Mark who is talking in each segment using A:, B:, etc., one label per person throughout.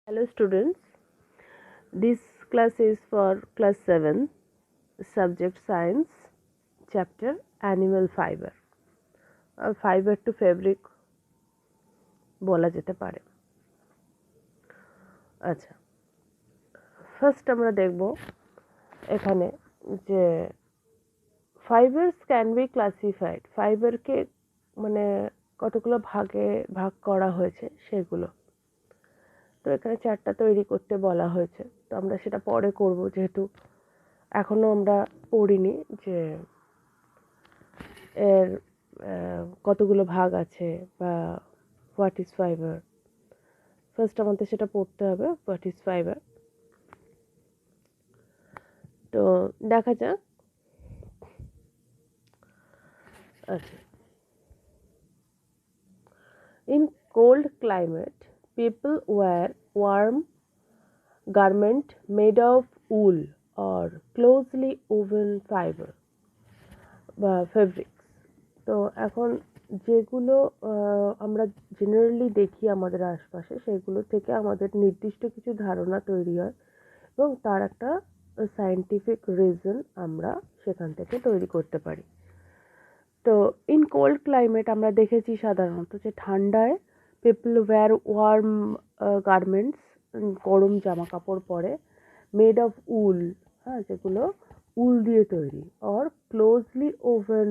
A: Hello students, this class is for class 7, subject science, chapter animal fiber. Fiber to fabric বলা যেতে পারে। আচ্ছা, first আমরা দেখব এখানে যে fibers can be classified, ফাইবারকে মানে কতগুলো ভাগে ভাগ করা হয়েছে সেগুলো। তো এখানে চারটা তৈরি করতে বলা হয়েছে, তো আমরা সেটা পরে করব যেহেতু এখনো আমরা পড়িনি যে এর কতগুলো ভাগ আছে বা হোয়াট ইজ ফাইবার। ফার্স্ট আমাদের সেটা পড়তে হবে, হোয়াট ইজ ফাইবার। তো দেখা যাক। আচ্ছা, in cold climate people wear warm garment made of wool or closely woven fiber বা fabrics। তো এখন যেগুলো আমরা জেনারেলি দেখি আমাদের আশপাশে, সেগুলো থেকে আমাদের নির্দিষ্ট কিছু ধারণা তৈরি হয় এবং তার একটা সায়েন্টিফিক রিজন আমরা সেখান থেকে তৈরি করতে পারি। তো ইন কোল্ড ক্লাইমেট আমরা দেখেছি সাধারণত যে ঠান্ডায় পিপল ওয়্যার ওয়ার্ম গার্মেন্টস, গরম জামা কাপড় পরে, মেড অফ উল, হ্যাঁ, যেগুলো উল দিয়ে তৈরি, অর ক্লোজলি ওভেন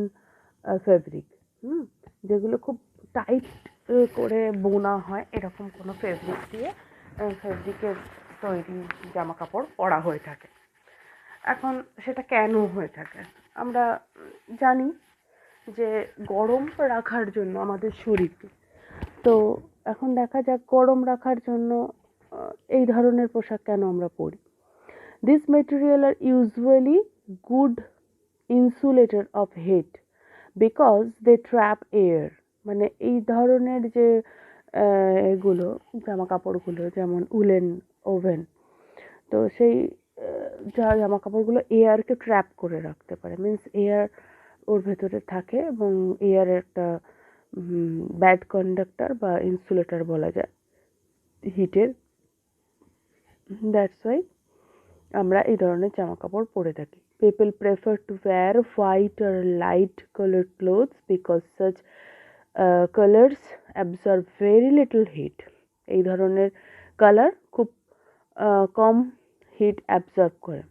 A: ফেব্রিক, যেগুলো খুব টাইট করে বোনা হয় এরকম কোনো ফেব্রিক দিয়ে ফেব্রিকের তৈরি জামা কাপড় পরা হয়ে থাকে। এখন সেটা কেন হয়ে থাকে আমরা জানি যে গরম রাখার জন্য আমাদের শরীরকে। তো এখন দেখা যাক গরম রাখার জন্য এই ধরনের পোশাক কেন আমরা পরি। This material are usually good insulator of heat because they trap air. মানে এই ধরনের যে এগুলো জামা কাপড়গুলো যেমন উলেন ওভেন, তো সেই জামা কাপড়গুলো এয়ারকে ট্র্যাপ করে রাখতে পারে, মিন্স এয়ার ওর ভেতরে থাকে এবং এয়ার একটা ব্যাড কন্ডাক্টর বা ইনসুলেটর বলা যায় হিটের। দ্যাটস ওয়াই আমরা এই ধরনের জামা কাপড় পরে থাকি। People prefer to wear white or light colour clothes because such colours absorb very little heat. এই ধরনের কালার খুব কম হিট অ্যাবজর্ব করে।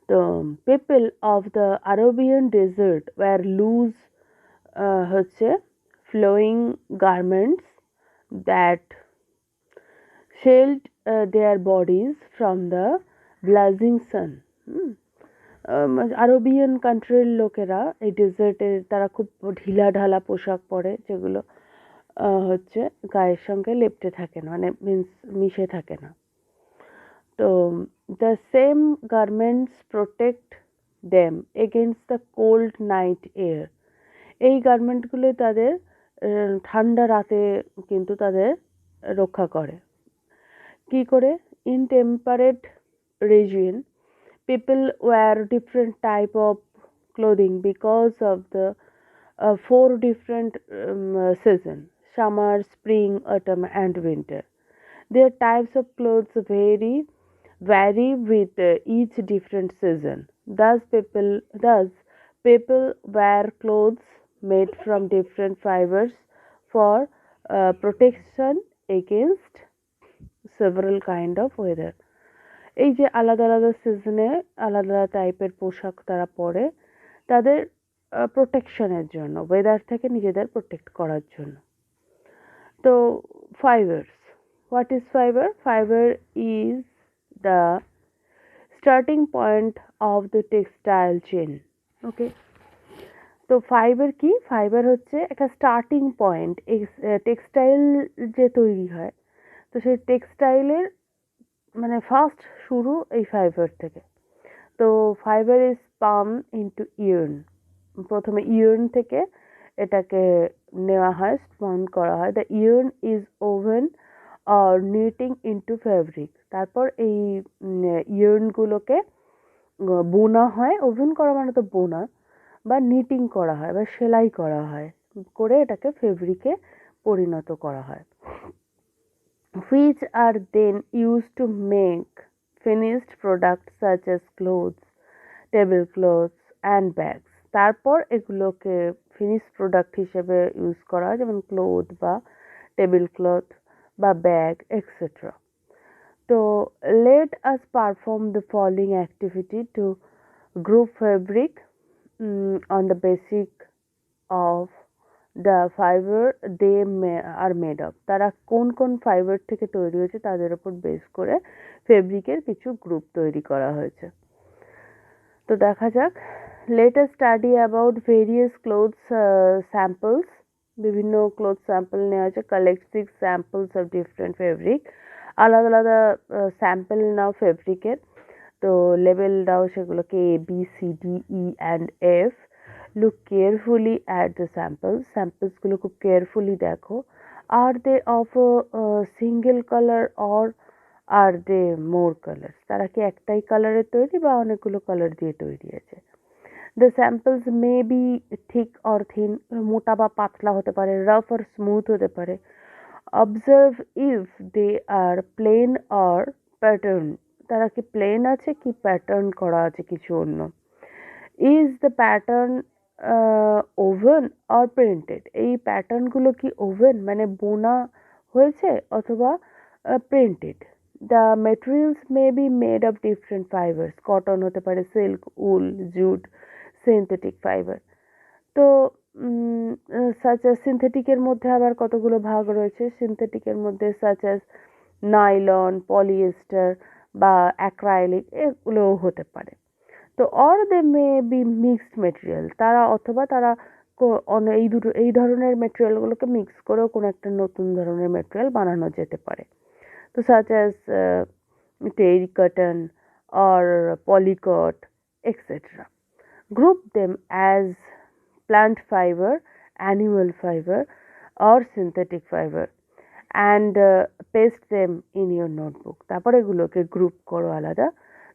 A: The people of the Arabian desert wear loose flowing garments that shield their bodies from the blazing sun. Arabian কান্ট্রির লোকেরা এই ডেজার্টে তারা খুব ঢিলা ঢালা পোশাক পরে, যেগুলো গায়ের সঙ্গে লেপ্টে থাকে না, মানে মিন্স মিশে থাকে না। তো the same garments protect them against the cold night air. এই গার্মেন্টগুলো তাদের ঠান্ডা রাতে কিন্তু তাদের রক্ষা করে। কি করে? In temperate region people wear different type of clothing because of the 4 different seasons: summer, spring, autumn and winter. Their types of clothes vary with each different season. Thus people wear clothes made from different fibers for protection against several kind of weather. এই যে আলাদা আলাদা সিজনে আলাদা টাইপের পোশাক তারা পরে তাদের প্রোটেকশনের জন্য, ওয়েদার থেকে নিজেদের প্রোটেক্ট করার জন্য। তো fibres, what is fibre? Fibre is the starting point of the textile chain. Okay, তো ফাইবার কি? ফাইবার হচ্ছে একটা স্টার্টিং পয়েন্ট। টেক্সটাইল যে তৈরি হয়, তো সেই টেক্সটাইলের মানে ফার্স্ট শুরু এই ফাইবার থেকে। তো fibre is spun into yarn. প্রথমে ইয়ার্ন থেকে এটাকে নেওয়া হয়, স্পন করা হয়। The yarn is woven or knitting into fabric. তারপর এই ইয়ার্নগুলোকে বোনা হয়। ওভেন করা মানে তো বোনা, বা নিটিং করা হয় বা সেলাই করা হয়, করে এটাকে ফেব্রিকে পরিণত করা হয়। which are then used to make finished products such as clothes, tablecloths and bags. তারপর এগুলোকে ফিনিশ প্রোডাক্ট হিসেবে ইউজ করা হয়, যেমন ক্লোথ বা টেবিল ক্লথ বা ব্যাগ এক্সেট্রা। তো let us perform the following activity to group fabric on the basic of the fiber they are made of। তারা কোন কোন ফাইবার থেকে তৈরি হয়েছে তাদের উপর বেস করে ফেব্রিকের কিছু গ্রুপ তৈরি করা হয়েছে। তো দেখা যাক, let us study about various clothes samples। বিভিন্ন ক্লোথ স্যাম্পল নেওয়া হয়েছে, collect 6 samples of different fabric। আলাদা আলাদা স্যাম্পল নাও ফেব্রিকের, তো লেবেল দাও সেগুলোকে A B C D E and F। look carefully at the samples। স্যাম্পলসগুলো খুব কেয়ারফুলি দেখো। are they of a single color or are they more colors? তারা কি একটাই কালারের তৈরি বা অনেকগুলো কালার দিয়ে তৈরি আছে? the samples may be thick or thin। মোটা বা পাতলা হতে পারে, rough or smooth হতে পারে। observe if they are plain or pattern। তারা কি প্লেন আছে কি প্যাটার্ন করা আছে কিছু অন্য। is the pattern woven or printed? এই প্যাটার্নগুলো কি ওভেন মানে বোনা হয়েছে অথবা প্রিন্টেড। the materials may be made of different fibers। Cotton হতে পারে, silk, wool, jute, synthetic fibre. তো সাচ অ্যাজ সিনথেটিকের মধ্যে আবার কতগুলো ভাগ রয়েছে। সিনথেটিকের মধ্যে সাচ অ্যাজ নাইলন, পলিয়েস্টার বা অ্যাক্রাইলিক এগুলোও হতে পারে। তো or they may be mixed material. তারা অথবা তারা এই ধরনের মেটেরিয়ালগুলোকে মিক্স করেও কোনো একটা নতুন ধরনের মেটেরিয়াল বানানো যেতে পারে। তো such as terry cotton or polycot etcetera. Group them as plant fiber, animal fiber or synthetic fiber and paste them in your notebook। তারপর এগুলোকে গ্রুপ করো আলাদা।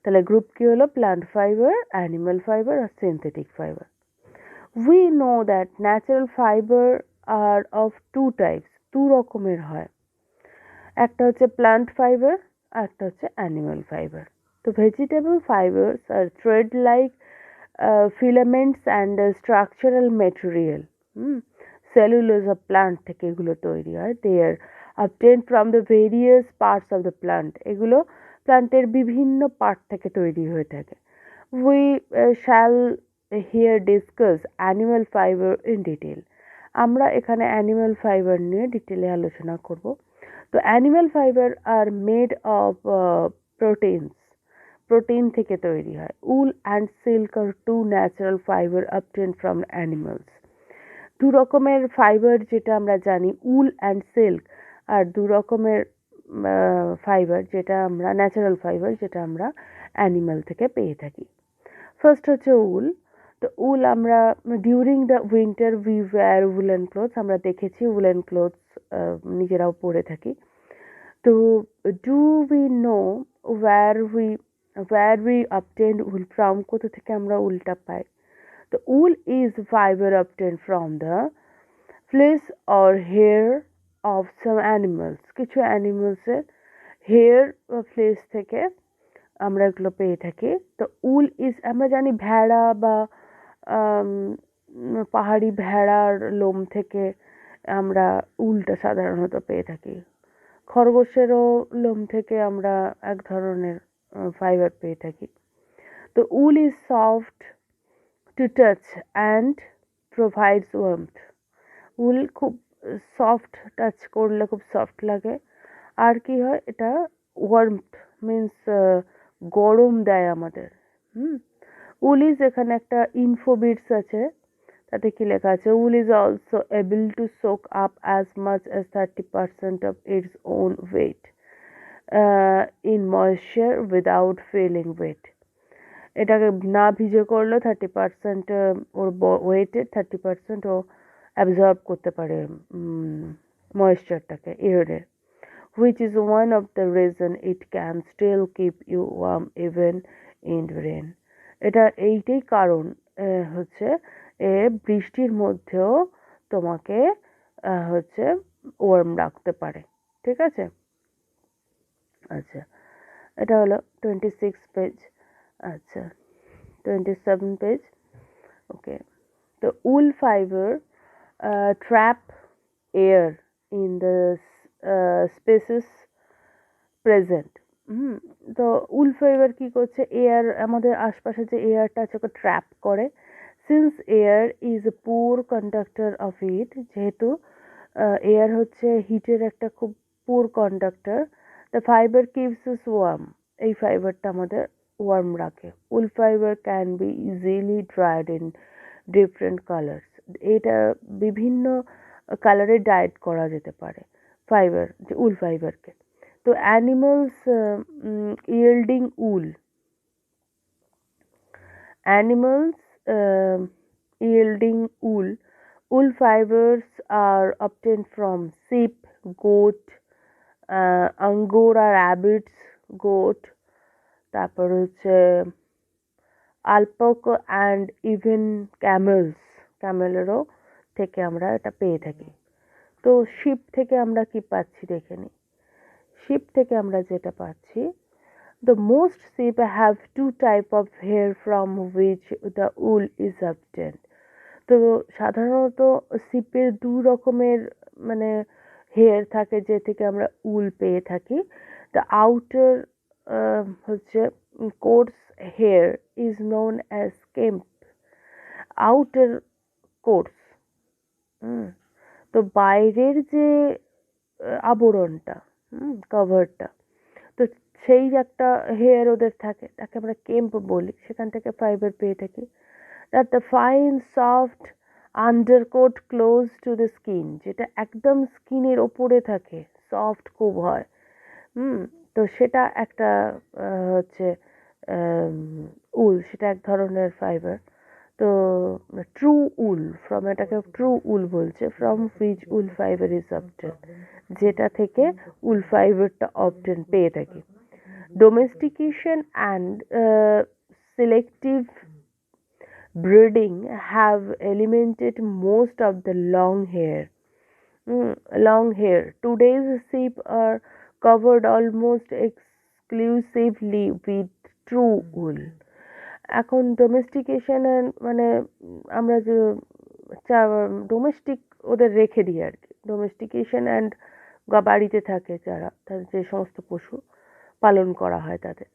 A: তাহলে গ্রুপ কি হলো? প্ল্যান্ট ফাইবার, অ্যানিমাল ফাইবার আর synthetic fibre. we know that natural fiber are of two types। দু রকমের হয়, একটা হচ্ছে প্ল্যান্ট ফাইবার আর একটা হচ্ছে অ্যানিমাল ফাইবার। তো vegetable fibres are thread like filaments and structural material। cellulose of plant থেকে এগুলো তৈরি হয়। they are obtained from the various parts of the plant। এগুলো প্লান্টের বিভিন্ন পার্ট থেকে তৈরি হয়ে থাকে। we shall here discuss animal fiber in detail। আমরা এখানে অ্যানিমাল ফাইবার নিয়ে ডিটেলে আলোচনা করব। তো animal fibre are made of proteins. Protein থেকে তৈরি হয়। Wool and silk are two natural fibre obtained from animals. দু রকমের ফাইবার যেটা আমরা জানি, উল অ্যান্ড সিল্ক, আর দু রকমের ফাইবার যেটা আমরা ন্যাচারাল ফাইবার যেটা আমরা অ্যানিমাল থেকে পেয়ে থাকি। ফার্স্ট হচ্ছে উল। তো উল আমরা during the winter we were woollen clothes. আমরা দেখেছি উলেন ক্লোথস নিজেরাও পরে থাকি। তো do we know where we obtained wool from? কোথা থেকে আমরা উলটা পাই? তো wool is fiber obtained from the fleece or hair of some animals। কিছু অ্যানিমালসের হেয়ার বা ফ্লেস থেকে আমরা এগুলো পেয়ে থাকি। তো উল ইজ, আমরা জানি ভেড়া বা পাহাড়ি ভেড়ার লোম থেকে আমরা উলটা সাধারণত পেয়ে থাকি। খরগোশেরও লোম থেকে আমরা এক ধরনের ফাইবার পেয়ে থাকি। তো wool is soft to touch and provides warmth. Wool খুব সফট, টাচ করলে খুব সফট লাগে। আর কি হয়, এটা ওয়ার্মথ মিন্স গরম দেয় আমাদের। উল ইজ, এখানে একটা ইনফোবিটস আছে, তাতে কি লেখা আছে? Wool is also able to soak up as much as 30% of its own weight in moisture without feeling wet. এটাকে না ভিজে করলেও 30% ওর ওয়েটের 30% ও অ্যাবজর্ব করতে পারে ময়েশ্চারটাকে, এয়ারের। which is one of the reason it can still keep you warm even in rain। এটা এইটাই কারণ হচ্ছে বৃষ্টির মধ্যেও তোমাকে হচ্ছে ওয়ার্ম রাখতে পারে। ঠিক আছে? আচ্ছা, এটা হলো 26 পেজ। আচ্ছা, 27 পেজ। ওকে, তো wool fiber trap air in the spaces present. তো উল ফাইবার কি করছে, এয়ার আমাদের আশপাশে যে এয়ারটা আছে ওকে ট্র্যাপ করে। Since air is a poor conductor of heat, যেহেতু এয়ার হচ্ছে হিটের একটা খুব poor conductor, the fibre keeps us warm, এই ফাইবারটা আমাদের ওয়ার্ম রাখে। Wool fibre can be easily dried in different colours, এটা বিভিন্ন কালারে ডায়েট করা যেতে পারে ফাইবার, যে উল ফাইবারকে। তো animals yielding wool, animals yielding wool fibers are obtained from sheep, goat, angora rabbits, goat, তারপর হচ্ছে alpaca and even camels, ক্যামেলেরও থেকে আমরা এটা পেয়ে থাকি। তো শিপ থেকে আমরা কি পাচ্ছি দেখে নিই। শিপ থেকে আমরা যেটা পাচ্ছি, the most sheep have two type of hair from which the wool is obtained. তো সাধারণত শিপের দু রকমের মানে হেয়ার থাকে যে থেকে আমরা উল পেয়ে থাকি। দ্য আউটার হচ্ছে course hair is known as camp, outer course. তো বাইরের যে আবরণটা, কভারটা, তো সেই একটা হেয়ার ওদের থাকে, তাকে আমরা কেম্প বলি, সেখান থেকে ফাইবার পেয়ে থাকি। That the fine soft undercoat close to the skin, যেটা একদম স্কিনের ওপরে থাকে, সফট খুব হয়। তো সেটা একটা হচ্ছে উল, সেটা এক ধরনের ফাইবার। তো ট্রু উল, ফ্রম, এটাকে ট্রু উল বলছে, from which wool fibre is obtain, যেটা থেকে উল ফাইবারটা অবটেন পেয়ে থাকি। Domestication and selective breeding have eliminated most of the long hair. Long hair. Today's sheep are covered almost exclusively with true wool. এখন ডোমেস্টিকেশন মানে আমরা যে ডোমেস্টিক ওদের রেখে দিই আর কি, ডোমেস্টিকেশন অ্যান্ড বাড়িতে থাকে যারা, তাদের যে সমস্ত পশু পালন করা হয় তাদের,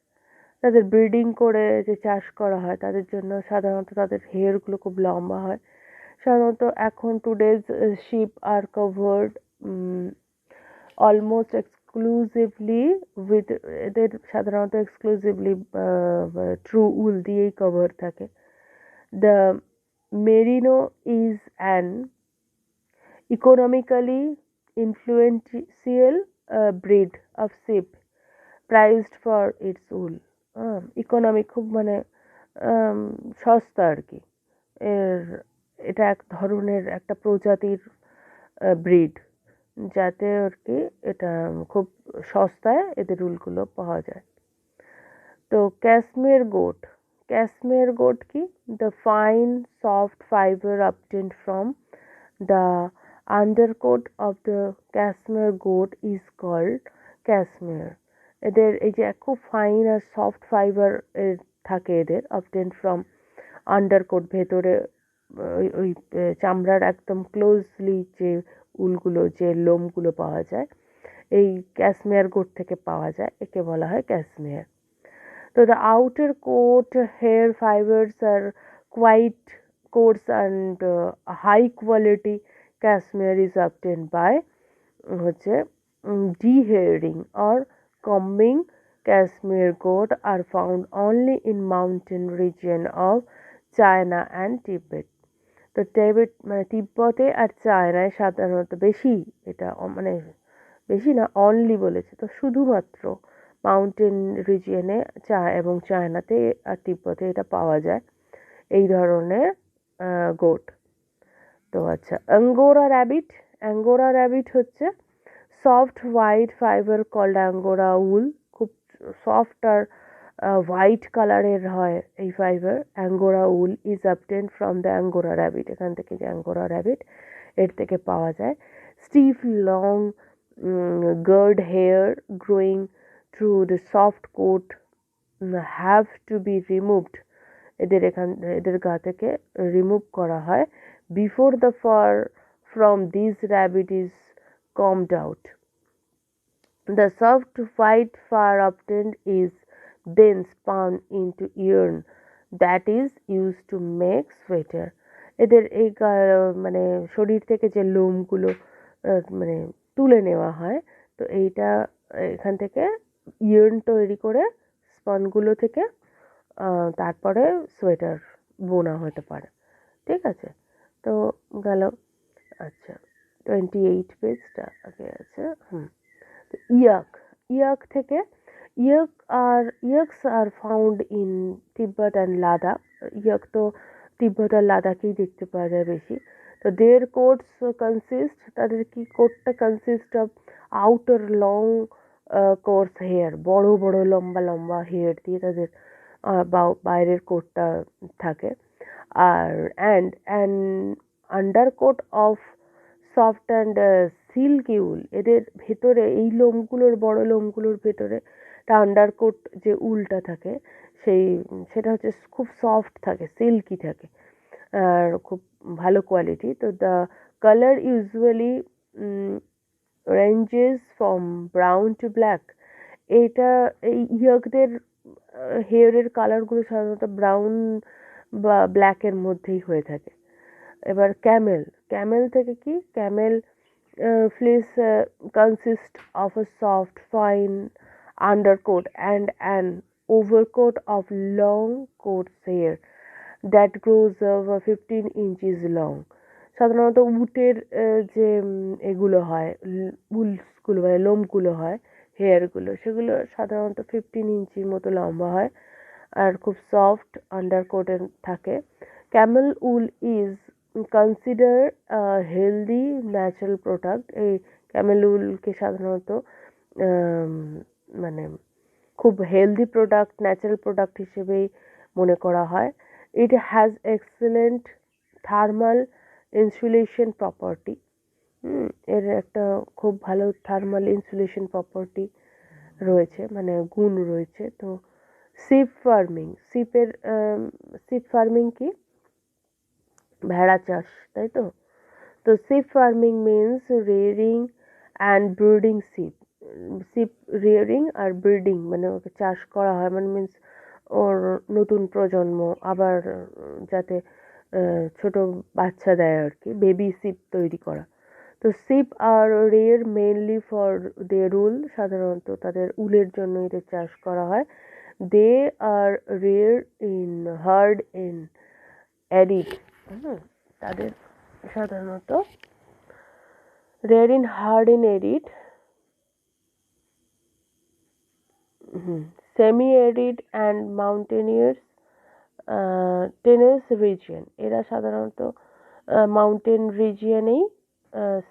A: তাদের ব্রিডিং করে যে চাষ করা হয় তাদের জন্য সাধারণত তাদের হেয়ারগুলো খুব লম্বা হয়। সাধারণত এখন today's sheep are covered almost exclusively with, এদের সাধারণত এক্সক্লুসিভলি ট্রু উল দিয়েই কভার থাকে। The merino is an economically influential breed of sheep prized for its wool. Economy খুব মানে সস্তা আর কি, এর এটা এক ধরনের একটা প্রজাতির ব্রিড, যাতে আর কি এটা খুব সস্তায় এদের উলগুলো পাওয়া যায়। তো ক্যাশমের গোট, ক্যাশমের গোট কি, the fine soft fibre obtained from the undercoat of the cashmere goat is called cashmere. এদের এই যে খুব ফাইন আর সফট ফাইবার থাকে এদের, অবটেন্ড ফ্রম আন্ডারকোট, ভেতরে ওই চামড়ার একদম ক্লোজলি যে উলগুলো, যে লোমগুলো পাওয়া যায়, এই ক্যাশমেয়ার গোট থেকে পাওয়া যায়, একে বলা হয় ক্যাশমেয়ার। তো the outer coat hair fibres are quite coarse and high quality cashmere is obtained by হচ্ছে dehairing or combing. Cashmere goat are found only in mountain region of China and Tibet. তো মানে তিব্বতে আর চায়নায় সাধারণত বেশি, এটা মানে বেশি না, অনলি বলেছে, তো শুধুমাত্র মাউন্টেন রিজিয়নে এবং চায়নাতে আর তিব্বতে এটা পাওয়া যায়, এই ধরনের গোট। তো আচ্ছা, অ্যাঙ্গোরা র্যাবিট, অ্যাঙ্গোরা র্যাবিট হচ্ছে soft white fibre called angora wool, খুব সফট আর হোয়াইট কালারের হয় এই fibre. Angora wool is obtain from the angora rabbit, এখান থেকে যে অ্যাঙ্গোরা র্যাবিট এর থেকে পাওয়া যায়। Stiff long guard hair growing through the soft coat have to be removed. এদের গা থেকে রিমুভ করা হয় before the fur from these rabbit is combed out. The soft white fur obtained is then spun into yarn that is used to make sweater. এদের এই মানে শরীর থেকে যে লোমগুলো মানে তুলে নেওয়া হয়, তো এইটা এখান থেকে ইয়ার্ন তৈরি করে স্পনগুলো থেকে তারপরে সোয়েটার বোনা হতে পারে। ঠিক আছে, তো গেল। আচ্ছা, 28 পেজটা আগে আছে। ইয়াক, ইয়াক থেকে yaks are found in Tibet and Ladakh. Yak তো তিব্বত আর লাদাখেই দেখতে পাওয়া যায় বেশি। তো দেয়ার কোটস কনসিস্ট, তাদের কি কোটটা consist of outer long coarse hair, বড় বড় লম্বা লম্বা হেয়ার দিয়ে তাদের বাইরের কোটটা থাকে। আর and undercoat of soft and silky wool, এদের ভেতরে এই লোমগুলোর বড় লোমগুলোর ভেতরে আন্ডার কোট যে উলটা থাকে সেটা হচ্ছে খুব সফট থাকে, সিল্কি থাকে আর খুব ভালো কোয়ালিটি। তো the colour usually ranges from brown to black. এই ইয়াকদের হেয়ারের কালারগুলো সাধারণত ব্রাউন বা ব্ল্যাকের মধ্যেই হয়ে থাকে। এবার ক্যামেল থেকে কি, Camel fleece consists of a soft fine undercoat and an overcoat of long coat hair that grows over 15 inches long. সাধারণত উটের যে এগুলো হয়, উলসগুলো মানে লোমগুলো হয়, হেয়ারগুলো, সেগুলো সাধারণত 15 ইঞ্চির মতো লম্বা হয় আর খুব সফট আন্ডারকোটের থাকে। Camel wool is consider healthy natural product. এই ক্যামেল উলকে সাধারণত মানে খুব হেলদি প্রোডাক্ট, ন্যাচারাল প্রোডাক্ট হিসেবেই মনে করা হয়। It has excellent thermal insulation property. এর একটা খুব ভালো থার্মাল ইনসুলেশন প্রপার্টি রয়েছে, মানে গুণ রয়েছে। তো শিপ ফার্মিং কি, ভেড়া চাষ, তাই তো? তো sheep farming means rearing and breeding sheep rearing আর ব্রিডিং, মানে ওকে চাষ করা হয়, মানে মিনস ওর নতুন প্রজন্ম আবার যাতে ছোট বাচ্চা দেয় আর কি, বেবি শিপ তৈরি করা। তো sheep are reared mainly for their wool, সাধারণত তাদের উলের জন্য এদের চাষ করা হয়। They are reared in hard in arid, তাদের সাধারণত reared in hard in arid, semi arid and mountainous টেনেস রিজিয়ন। এরা সাধারণত মাউন্টেন রিজিয়নেই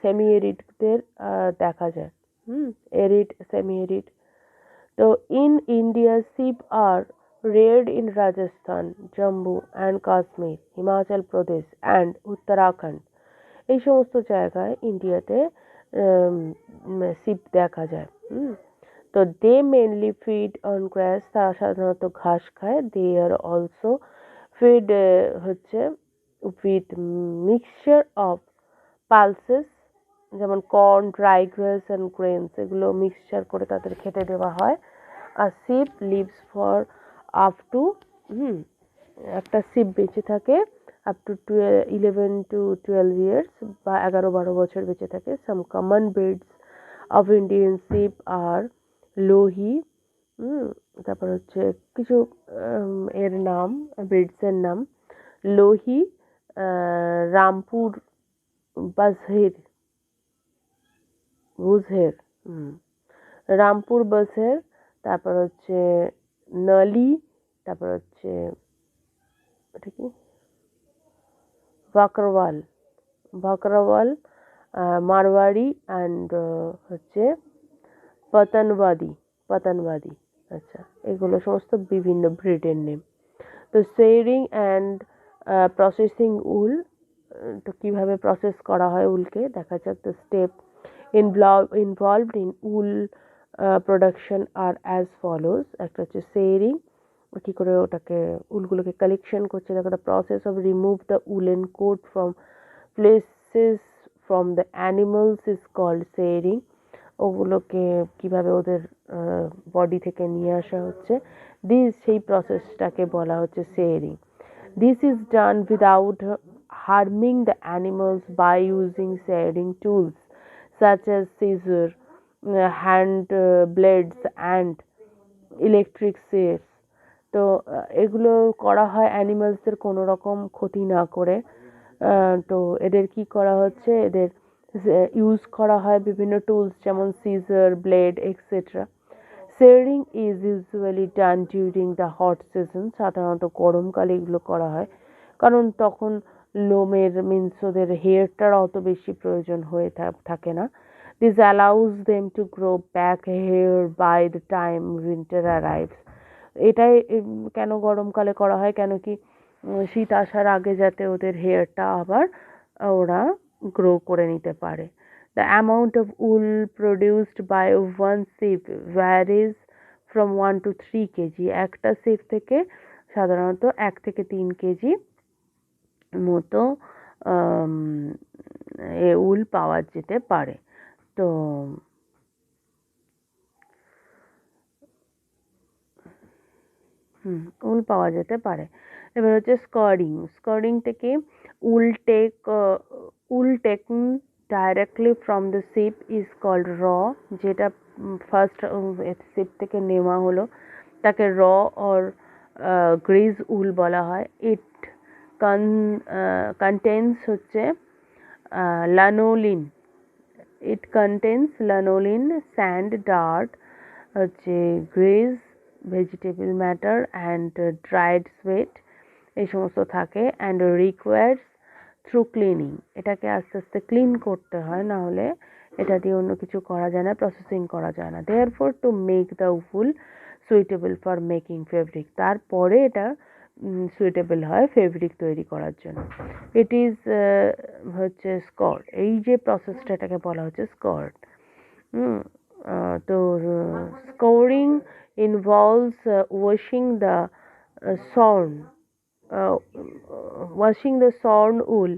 A: সেমি এরিডদের দেখা যায়। Arid, semi arid. তো in India sheep are reared in Rajasthan, Jammu and Kashmir, Himachal Pradesh and Uttarakhand. এই সমস্ত জায়গায় ইন্ডিয়াতে শিপ দেখা যায়। তো they mainly feed on grass, তারা সাধারণত ঘাস খায়। দে আর অলসো ফিড হচ্ছে উইথ মিক্সচার অফ পালসেস, যেমন corn, dry grass and grains, এগুলো মিক্সচার করে তাদের খেতে দেওয়া হয়। আর sheep lives for up to, একটা শিপ বেঁচে থাকে আপ টু 11 to 12 years, বা 11-12 বছর বেঁচে থাকে। Some common breeds of Indian sheep are Lohi. তারপর হচ্ছে কিছু এর নাম, ব্রিডসের নাম লোহি, রামপুর বুঝের, রামপুর বসের, তারপর হচ্ছে নলি, তারপর হচ্ছে এটা কি বাকরওয়াল, মারওয়াড়ি অ্যান্ড হচ্ছে পতনবাদী। আচ্ছা, এগুলো সমস্ত বিভিন্ন ব্রিডের নেম। তো সেয়ারিং অ্যান্ড প্রসেসিং উল, তো কীভাবে প্রসেস করা হয় উলকে দেখা যাক। The step involved in wool production are as follows. একটা হচ্ছে সেইরিং, কী করে ওটাকে উলগুলোকে কালেকশন করছে, দেখো the process of remove the woollen coat from places from the animals is called shearing. ওগুলোকে কীভাবে ওদের বডি থেকে নিয়ে আসা হচ্ছে, সেই প্রসেসটাকে বলা হচ্ছে shearing. This is done without harming the animals by using shearing tools such as scissor, hand blades and electric shears। তো এগুলো করা হয় অ্যানিমালসদের কোনো রকম ক্ষতি না করে। তো এদের কি করা হচ্ছে, এদের ইউজ করা হয় বিভিন্ন টুলস যেমন scissor, blade et cetera. Shearing is usually done during the hot season. সাধারণত গরমকালে এগুলো করা হয়, কারণ তখন লোমের মিন্স ওদের হেয়ারটার অত বেশি প্রয়োজন হয়ে থাকে না। This allows them to grow back hair by the time winter arrives. এটাই কেন গরমকালে করা হয়, কেন কি শীত আসার আগে যাতে ওদের হেয়ারটা আবার ওরা গ্রো করে নিতে পারে। The amount of wool produced by one sheep varies from 1 to 3 KG. একটা শিপ থেকে সাধারণত 1 থেকে 3 কেজি মতো উল পাওয়া যেতে পারে। তো উল পাওয়া যেতে পারে। এবার হচ্ছে স্কার্ডিং। স্কার্ডিং থেকে wool taken directly from the sheep is called raw. যেটা ফার্স্ট শিপ থেকে নেওয়া হলো তাকে র অর গ্রেজ উল বলা হয়। ইট কন্টেন্স হচ্ছে লানোলিন। ইট কন্টেন্স লানোলিন, স্যান্ড, ডার্ট, হচ্ছে grace, vegetable matter and dried sweat, এই সমস্ত থাকে। And requires through cleaning. এটাকে আস্তে আস্তে ক্লিন করতে হয়, না হলে এটা দিয়ে অন্য কিছু করা যায় না, প্রসেসিং করা যায় না। Therefore to make the wool suitable for making fabric. তারপরে এটা সুইটেবল হয় ফেব্রিক তৈরি করার জন্য। ইট ইজ হচ্ছে স্কার্ট। এই যে প্রসেসটা, এটাকে বলা হচ্ছে স্কার্ট। তো scouring involves washing the shorn wool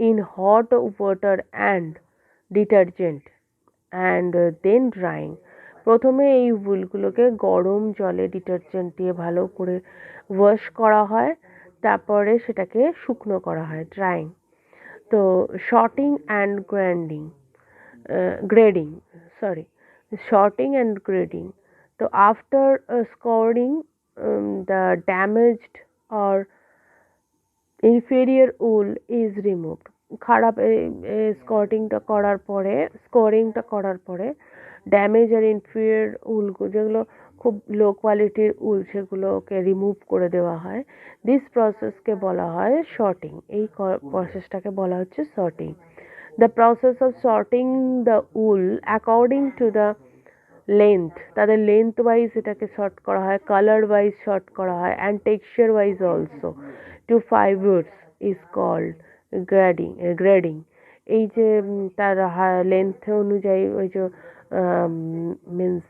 A: in hot water and detergent and then drying। প্রথমে এই উলগুলোকে গরম জলে ডিটারজেন্ট দিয়ে ভালো করে ওয়াশ করা হয়, তারপরে সেটাকে শুকনো করা হয়, ড্রাইং। তো sorting and grading, sorting and grading। So after scouring, the damaged or inferior wool is removed। খারাপ স্কর্টিংটা করার পরে, স্কোরিংটা করার পরে ড্যামেজ আর ইনফিরিয়র উল যেগুলো খুব লো কোয়ালিটির উল সেগুলোকে রিমুভ করে দেওয়া হয়। দিস প্রসেসকে বলা হয় শর্টিং। এই প্রসেসটাকে বলা হচ্ছে sorting. The process of sorting the wool according to the length, তাদের লেন্থ ওয়াইজ এটাকে শর্ট করা হয়, কালার ওয়াইজ শর্ট করা হয়, and texture wise also to fibres is called grading. এই যে তার লেন্থ অনুযায়ী, ওই যে মিন্স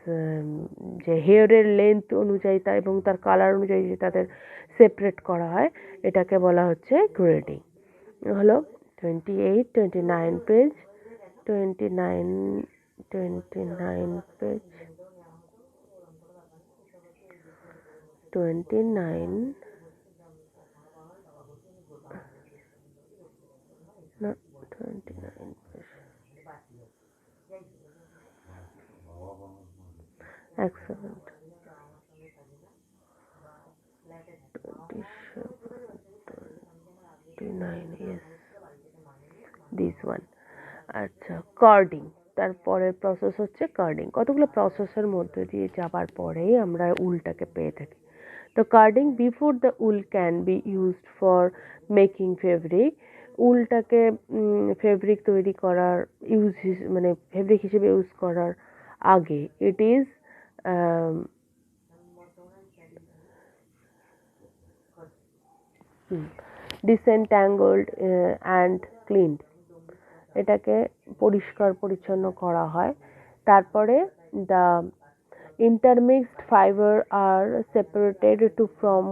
A: যে হেয়ারের লেন্থ অনুযায়ী তা এবং তার কালার অনুযায়ী যে তাদের সেপারেট করা হয়, এটাকে বলা হচ্ছে গ্রেডিং। হলো 28, 29 পেজ, 29 পেজ, 29 না 29 পেজ, এক সেকেন্ড, 29, yes, this one। আচ্ছা, কার্ডিং। তারপরের প্রসেস হচ্ছে কার্ডিং। কতগুলো প্রসেসের মধ্যে দিয়ে যাবার পরেই আমরা উলটাকে পেয়ে থাকি। তো carding before the wool can be used for making fabric. উলটাকে ফেব্রিক তৈরি করার মানে ফেব্রিক হিসেবে ইউজ করার আগে it is disentangled and cleaned. এটাকে পরিষ্কার পরিচ্ছন্ন করা হয়। তারপরে the intermixed fiber are separated to from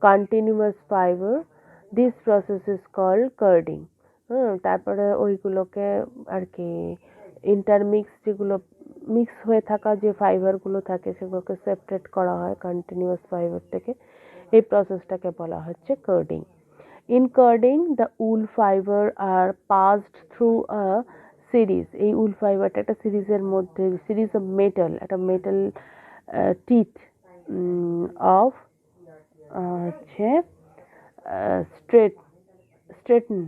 A: continuous fiber. This process is called curding. তারপরে ওইগুলোকে আর কি ইন্টারমিক্স যেগুলো মিক্স হয়ে থাকা যে ফাইবারগুলো থাকে সেগুলোকে সেপারেট করা হয় কন্টিনিউয়াস ফাইবার থেকে। এই প্রসেসটাকে বলা হচ্ছে carding. In curding, the wool fiber are passed through a series. এই wool ফাইবারটা একটা সিরিজের মধ্যে সিরিজ অফ মেটাল, একটা মেটাল টিথ অফ হচ্ছে স্ট্রেটন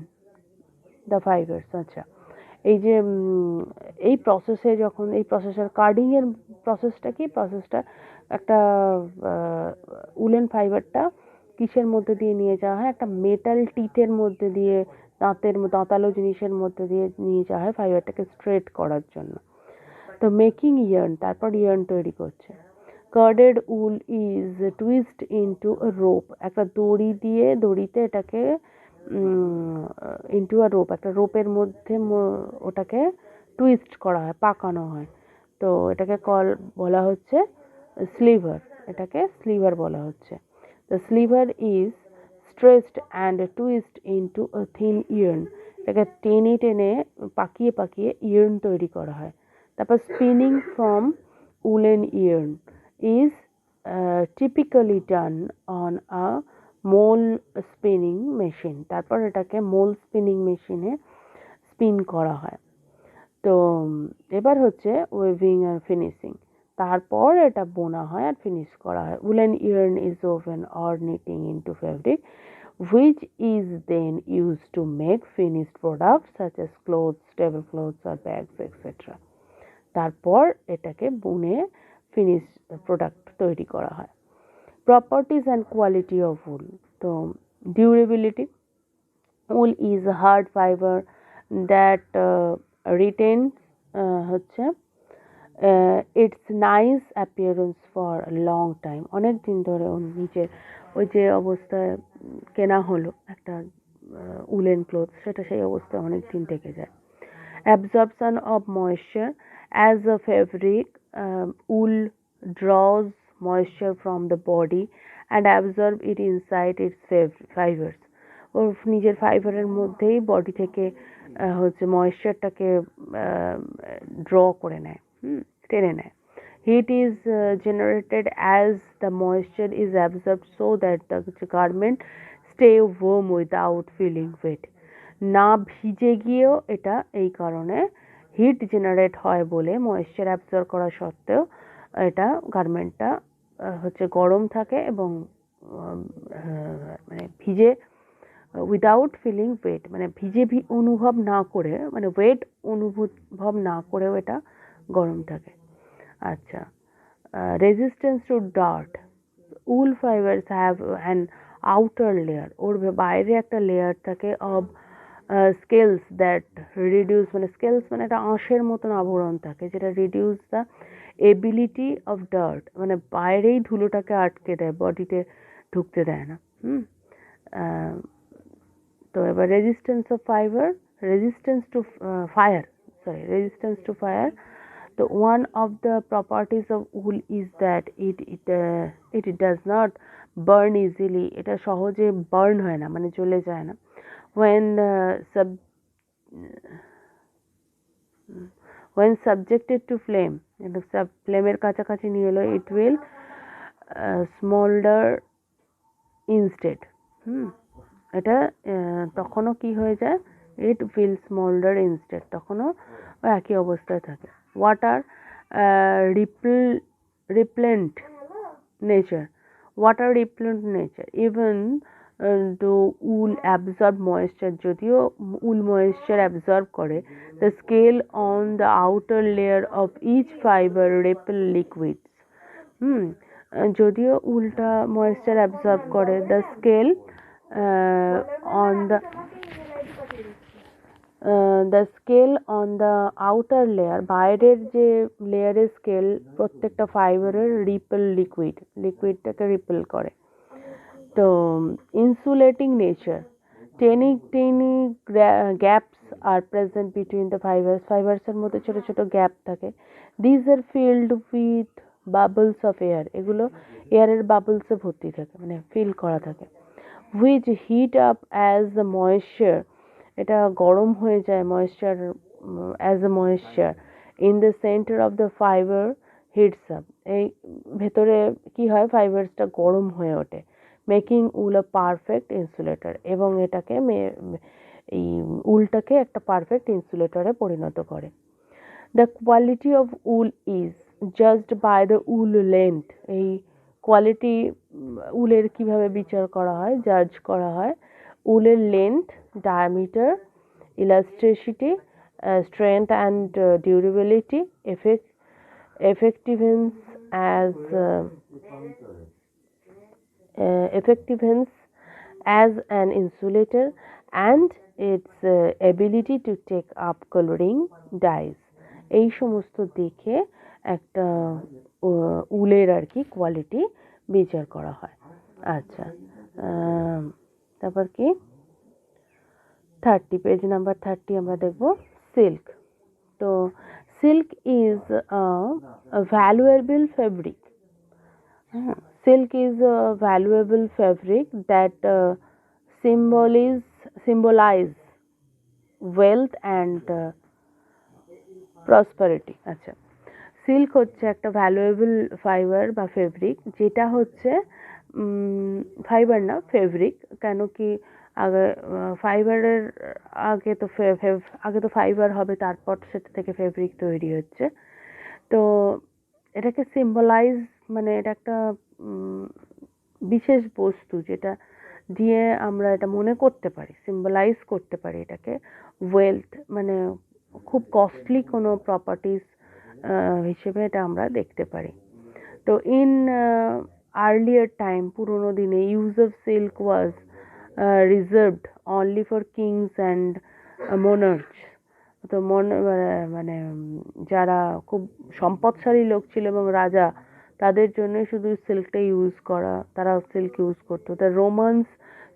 A: দ্য ফাইবার্স। আচ্ছা, এই যে এই প্রসেসে যখন এই প্রসেসের কার্ডিংয়ের প্রসেসটা কি, প্রসেসটা একটা উলেন ফাইবারটা কিসের মধ্যে দিয়ে নিয়ে যাওয়া হয়, একটা মেটাল টিথের মধ্যে দিয়ে, দাঁতালো জিনিসের মধ্যে দিয়ে নিয়ে যাওয়া হয় ফাইবারটাকে স্ট্রেট করার জন্য। তো মেকিং ইয়ার্ন, তারপর ইয়ার্ন তৈরি করছে। Carded wool is twist into a rope, একটা দড়ি দিয়ে দড়িতে এটাকে ইনটু আ রোপ, একটা রোপের মধ্যে ওটাকে টুইস্ট করা হয়, পাকানো হয়। তো এটাকে বলা হচ্ছে স্লিভার, এটাকে স্লিভার বলা হচ্ছে। The sliver is stretched and twist into a thin yarn. এটাকে টেনে টেনে পাকিয়ে পাকিয়ে ইয়ার্ন তৈরি করা হয়। তারপর spinning from woollen yarn is typically done on a mole spinning machine. তারপর এটাকে মোল স্পিনিং মেশিনে স্পিন করা হয়। তো এবার হচ্ছে ওয়েভিং আর ফিনিশিং, তারপর এটা বোনা হয় আর ফিনিশ করা হয়। Woollen yarn is oven or knitting into fabric which is then used to make finished products such as clothes, tablecloths or bags etc. তারপর এটাকে বুনে ফিনিশ প্রোডাক্ট তৈরি করা হয়। Properties and quality of wool. তো durability, wool is a hard fiber that retains হচ্ছে its nice appearance for long time. অনেক দিন ধরে নিচে ওই যে অবস্থায় কেনা হলো একটা উলেন ক্লোথ, সেটা সেই অবস্থায় অনেক দিন থেকে যায়। Absorption of moisture, as a fabric wool draws moisture from the body and absorb it inside its fibers. ওর নিজের ফাইবারের মধ্যেই বডি থেকে হচ্ছে ময়েশ্চারটাকে ড্র করে নেয়, টেনে নেয়। Heat is generated as the moisture is absorbed so that the garment stay warm without feeling wet. না ভিজে গিয়েও এটা এই কারণে হিট জেনারেট হয় বলে, ময়েশ্চার অ্যাবজর্ব করা সত্ত্বেও এটা গার্মেন্টটা হচ্ছে গরম থাকে এবং মানে ভিজে উইদাউট ফিলিং ওয়েট, মানে ভিজে অনুভব না করে, মানে ওয়েট অনুভব না করেও এটা গরম থাকে। আচ্ছা, resistance to dirt, wool fibres have an outer layer, ওর বাইরে একটা লেয়ার থাকে অব স্কেলস দ্যাট রিডিউস, মানে স্কেলস মানে একটা আঁশের মতন আবরণ থাকে যেটা reduce the ability of dirt, মানে বাইরেই ধুলোটাকে আটকে দেয়, বডিতে ঢুকতে দেয় না। তো এবার resistance of fibre, resistance to fire, resistance to fire. তো one of the properties of wool is that it does not burn easily, এটা সহজে বার্ন হয় না, মানে জ্বলে যায় না। when subjected to flame, ফ্লেমের কাছাকাছি নিয়ে এলো, it will smolder instead. এটা তখনও কি হয়ে যায়, it will smolder instead, তখনও একই অবস্থায় থাকে। Water repellent nature, water repellent nature, even do wool absorb moisture, যদিও উল ময়েশ্চার অ্যাবজর্ব করে, the scale on the outer layer of each fiber repel liquids. যদিও উলটা ময়েশ্চার অ্যাবজর্ব করে, the scale on the outer layer, বাইরের যে লেয়ারের scale প্রত্যেকটা ফাইবারের লিকুইডটাকে repel করে। তো insulating nature, tiny gaps are present between the ফাইবার্সের মধ্যে ছোট ছোট গ্যাপ থাকে। These are filled with bubbles of air, এগুলো এয়ারের বাবলসে ভর্তি থাকে, মানে ফিল করা থাকে। Which heat up as the moisture, এটা গরম হয়ে যায় moisture, as a moisture in the centre of the fibre heats up, এই ভেতরে কি হয়, ফাইবার্সটা গরম হয়ে ওঠে। Making wool a perfect insulator, এবং এটাকে এই উলটাকে একটা পারফেক্ট ইনসুলেটরে পরিণত করে। The quality of wool is judged by the wool length, এই কোয়ালিটি উলের কিভাবে বিচার করা হয়, জাজ করা হয় উলের length, diameter, elasticity, strength and durability, effectiveness as effectiveness as an insulator, and its ability to take up coloring dyes, এই সমস্ত দেখে একটা উলের আর কি কোয়ালিটি বিচার করা হয়। আচ্ছা, তারপর কি 30, পেজ নাম্বার 30 আমরা দেখব সিল্ক। তো silk is a valuable fabric. Silk is a valuable fabric that symbolize wealth and prosperity. আচ্ছা, সিল্ক হচ্ছে একটা ভ্যালুয়েবল ফাইবার বা ফেব্রিক, যেটা হচ্ছে ফাইবার না ফেব্রিক, কেন কি আগে ফাইবারের আগে তো ফাইবার হবে, তারপর সেটা থেকে ফেব্রিক তৈরি হচ্ছে। তো এটাকে সিম্বলাইজ, মানে এটা একটা বিশেষ বস্তু যেটা দিয়ে আমরা এটা মনে করতে পারি, সিম্বলাইজ করতে পারি এটাকে ওয়েলথ, মানে খুব কস্টলি কোনো প্রপার্টিস হিসেবে এটা আমরা দেখতে পারি। তো ইন আর্লিয়ার টাইম, পুরোনো দিনে, use of silk was reserved only for kings and monarchs. তো মানে যারা খুব সম্পদশালী লোক ছিল এবং রাজা, তাদের জন্য শুধু সিল্কটা ইউজ করা, তারা সিল্ক ইউজ করতো। দ্য রোমানস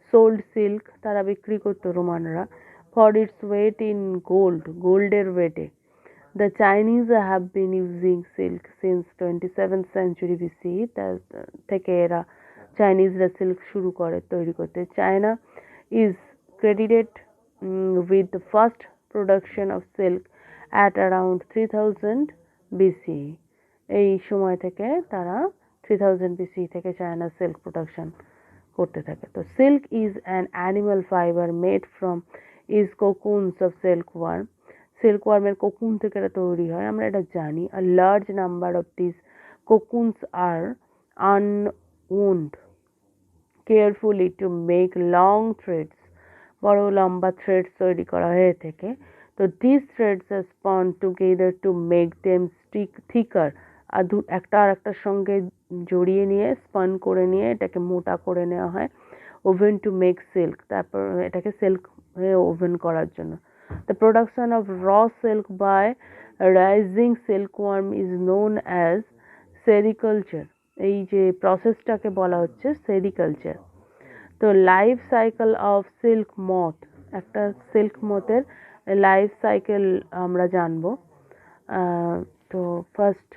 A: সোল্ড সিল্ক, তারা বিক্রি করতো রোমানরা, for its weight in gold, গোল্ডের ওয়েটে। The Chinese have been using silk since 27th century BC, তার থেকে এরা চাইনিজরা সিল্ক শুরু করে তৈরি করতে। China is credited with the first production of silk at around 3000 BC, এই সময় থেকে তারা 3000 BC থেকে চায়না সিল্ক প্রোডাকশন করতে থাকে। তো silk is an animal fibre made from is cocoons of silkworm, সিল্কওয়ার্মের কোকুন থেকে এটা তৈরি হয়, আমরা এটা জানি। A large number of this cocoons are unwound carefully to make long threads, বড় লম্বা থ্রেডস তৈরি করা হয়ে থাকে। তো this threads are spun together to make them thicker, আর একটা আর একটার সঙ্গে জড়িয়ে নিয়ে স্পন করে নিয়ে এটাকে মোটা করে নেওয়া হয়। ওভেন টু মেক সিল্ক, তারপর এটাকে সিল্ক ওভেন করার জন্য। The production of raw silk by raising silkworm is known as sericulture, এই যে প্রসেসটাকে বলা হচ্ছে সেরিকালচার। তো life cycle of silk moth, একটা সিল্ক মথের লাইফ সাইকেল আমরা জানবো। তো ফার্স্ট